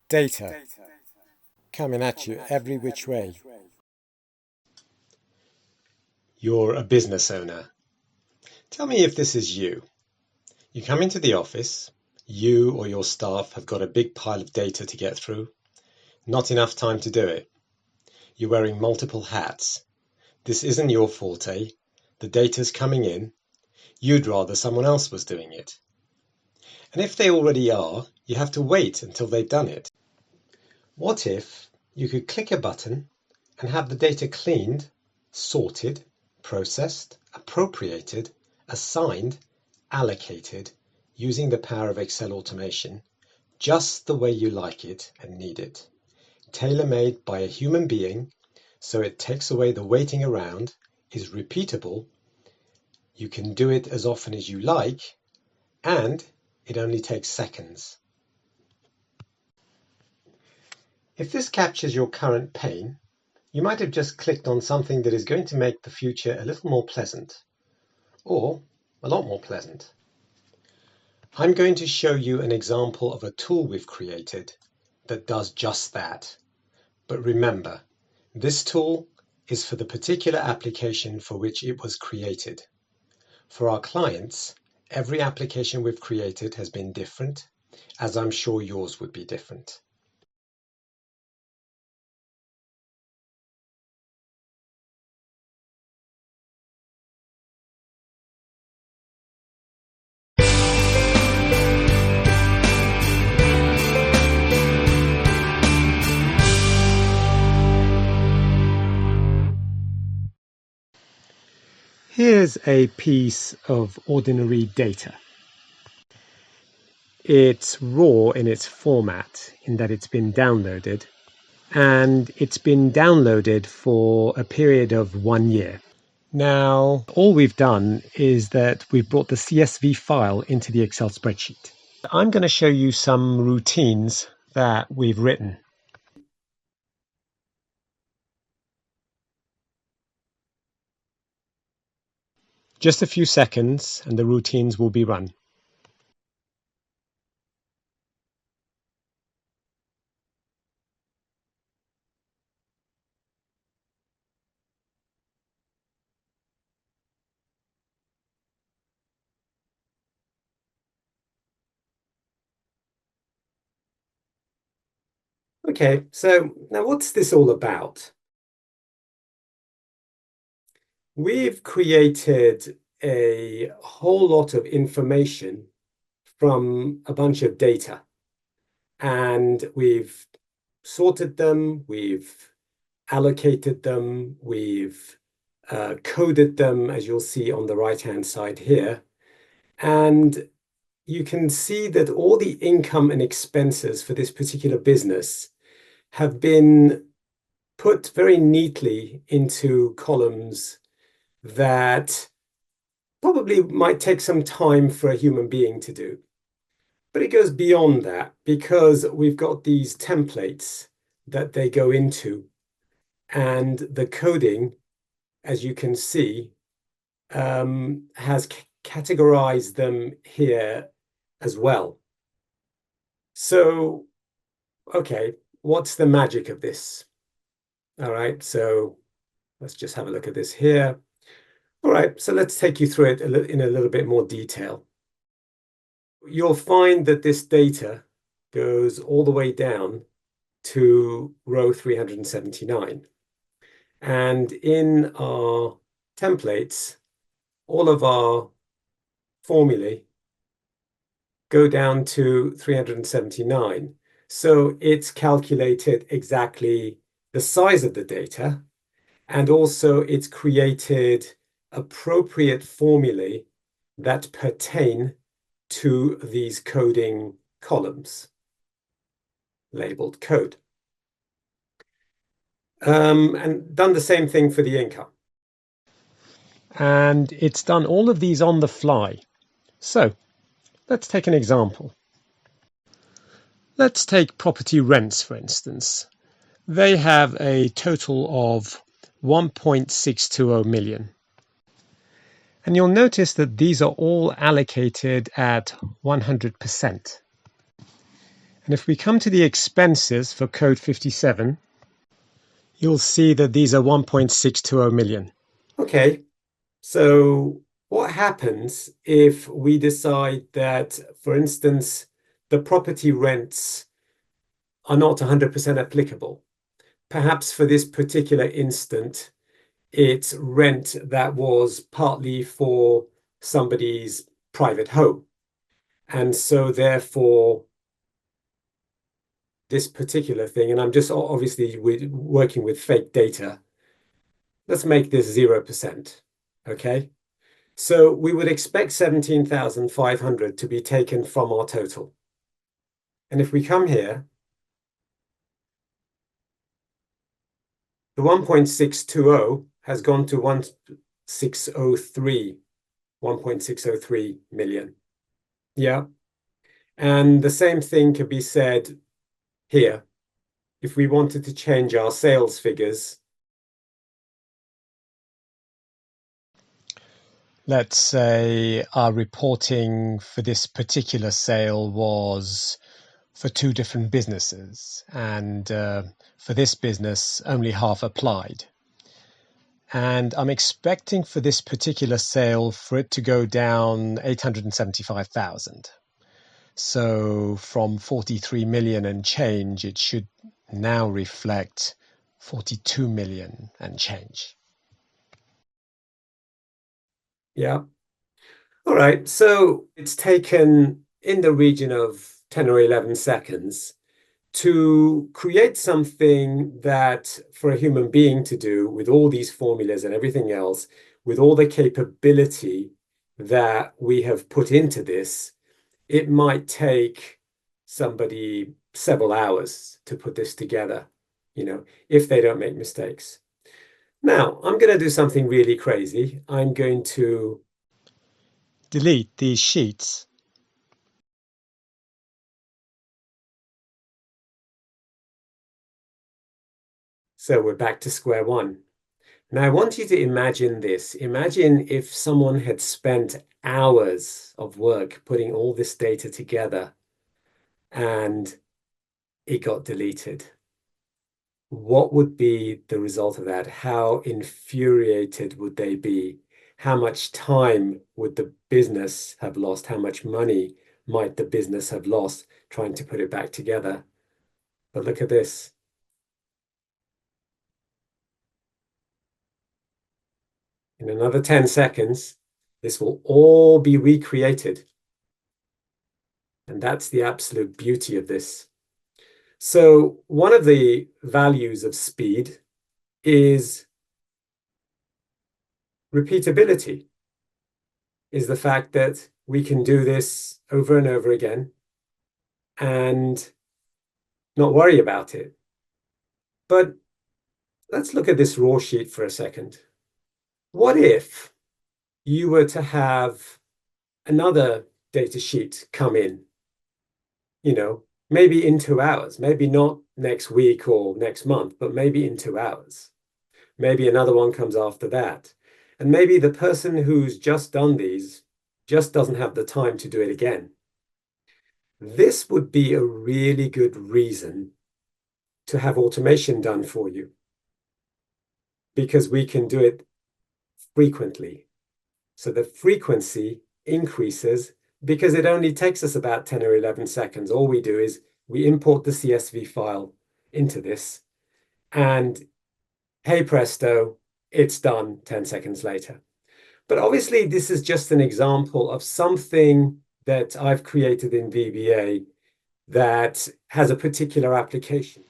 Data coming at you every which way. You're a business owner. Tell me if this is you. You come into the office, you or your staff have got a big pile of data to get through. Not enough time to do it. You're wearing multiple hats. This isn't your forte. The data's coming in. You'd rather someone else was doing it. And if they already are, you have to wait until they've done it. What if you could click a button and have the data cleaned, sorted, processed, appropriated, assigned, allocated, using the power of Excel automation, just the way you like it and need it, tailor-made by a human being, so it takes away the waiting around, is repeatable, you can do it as often as you like, and it only takes seconds. If this captures your current pain, you might have just clicked on something that is going to make the future a little more pleasant, or a lot more pleasant. I'm going to show you an example of a tool we've created that does just that. But remember, this tool is for the particular application for which it was created. For our clients, every application we've created has been different, as I'm sure yours would be different. Here's a piece of ordinary data. It's raw in its format in that it's been downloaded, and it's been downloaded for a period of 1 year. Now, all we've done is that we've brought the CSV file into the Excel spreadsheet. I'm going to show you some routines that we've written. Just a few seconds and the routines will be run. Okay, so now what's this all about? We've created a whole lot of information from a bunch of data, and we've sorted them, we've allocated them, we've coded them, as you'll see on the right-hand side here. And you can see that all the income and expenses for this particular business have been put very neatly into columns that probably might take some time for a human being to do. But it goes beyond that because we've got these templates that they go into, and the coding, as you can see, has categorized them here as well. So, okay, what's the magic of this? All right, so let's just have a look at this here. All right, so let's take you through it in a little bit more detail. You'll find that this data goes all the way down to row 379. And in our templates, all of our formulae go down to 379. So it's calculated exactly the size of the data, and also it's created appropriate formulae that pertain to these coding columns, labeled code. And done the same thing for the income. And it's done all of these on the fly. So let's take an example. Let's take property rents, for instance. They have a total of 1.620 million. And you'll notice that these are all allocated at 100%. And if we come to the expenses for code 57, you'll see that these are 1.620 million. Okay, so what happens if we decide that, for instance, the property rents are not 100% applicable? Perhaps for this particular instant, it's rent that was partly for somebody's private home. And so therefore, this particular thing, and I'm just obviously working with fake data, let's make this 0%, okay? So we would expect 17,500 to be taken from our total. And if we come here, the 1.620 has gone to 1.603 million. Yeah. And the same thing could be said here. If we wanted to change our sales figures, Let's say our reporting for this particular sale was for two different businesses, and for this business only half applied. And I'm expecting for this particular sale for it to go down 875,000. So from 43 million and change, it should now reflect 42 million and change. yeah. All right, so it's taken in the region of 10 or 11 seconds to create something that for a human being to do with all these formulas and everything else, with all the capability that we have put into this, it might take somebody several hours to put this together, if they don't make mistakes. Now, I'm going to do something really crazy. I'm going to delete these sheets. So we're back to square one. Now, I want you to imagine this. Imagine if someone had spent hours of work putting all this data together and it got deleted. What would be the result of that? How infuriated would they be? How much time would the business have lost? How much money might the business have lost trying to put it back together? But look at this. In another 10 seconds, this will all be recreated. And that's the absolute beauty of this. So one of the values of speed is repeatability, is the fact that we can do this over and over again and not worry about it. But let's look at this raw sheet for a second. What if you were to have another data sheet come in, maybe in 2 hours, maybe not next week or next month, but maybe in 2 hours. Maybe another one comes after that. And maybe the person who's just done these just doesn't have the time to do it again. This would be a really good reason to have automation done for you, because we can do it frequently. So the frequency increases because it only takes us about 10 or 11 seconds. All we do is we import the CSV file into this, and hey presto, it's done 10 seconds later. But obviously, this is just an example of something that I've created in VBA that has a particular application.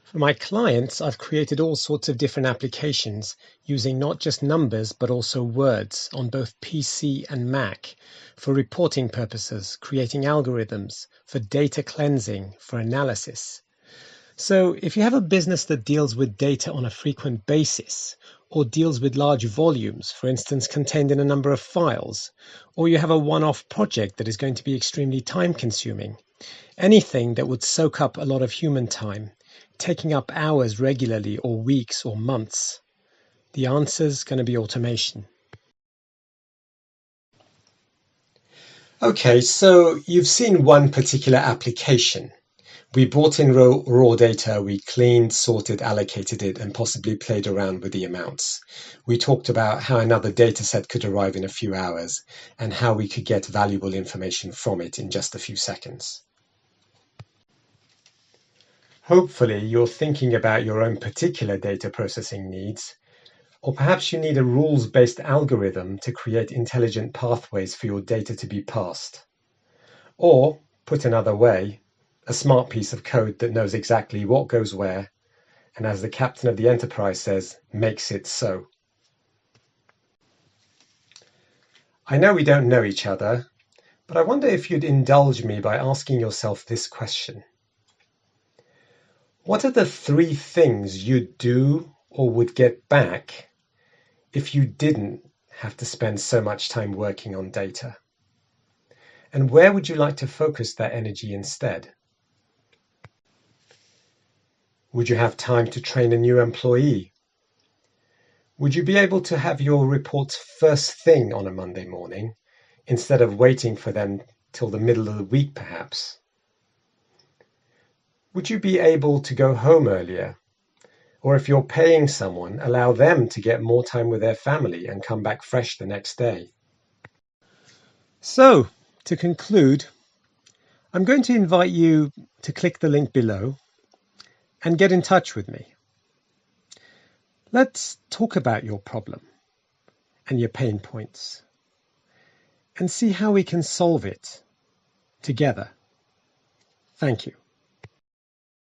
For my clients, I've created all sorts of different applications using not just numbers, but also words on both PC and Mac for reporting purposes, creating algorithms, for data cleansing, for analysis. So if you have a business that deals with data on a frequent basis, or deals with large volumes, for instance, contained in a number of files, or you have a one-off project that is going to be extremely time-consuming, anything that would soak up a lot of human time, taking up hours regularly or weeks or months, the answer's going to be automation. Okay, so you've seen one particular application. We brought in raw data, we cleaned, sorted, allocated it, and possibly played around with the amounts. We talked about how another data set could arrive in a few hours and how we could get valuable information from it in just a few seconds. Hopefully, you're thinking about your own particular data processing needs, or perhaps you need a rules-based algorithm to create intelligent pathways for your data to be passed. Or, put another way, a smart piece of code that knows exactly what goes where, and as the captain of the Enterprise says, makes it so. I know we don't know each other, but I wonder if you'd indulge me by asking yourself this question. What are the 3 things you'd do or would get back if you didn't have to spend so much time working on data? And where would you like to focus that energy instead? Would you have time to train a new employee? Would you be able to have your reports first thing on a Monday morning instead of waiting for them till the middle of the week perhaps? Would you be able to go home earlier? Or if you're paying someone, allow them to get more time with their family and come back fresh the next day? So, to conclude, I'm going to invite you to click the link below and get in touch with me. Let's talk about your problem and your pain points and see how we can solve it together. Thank you.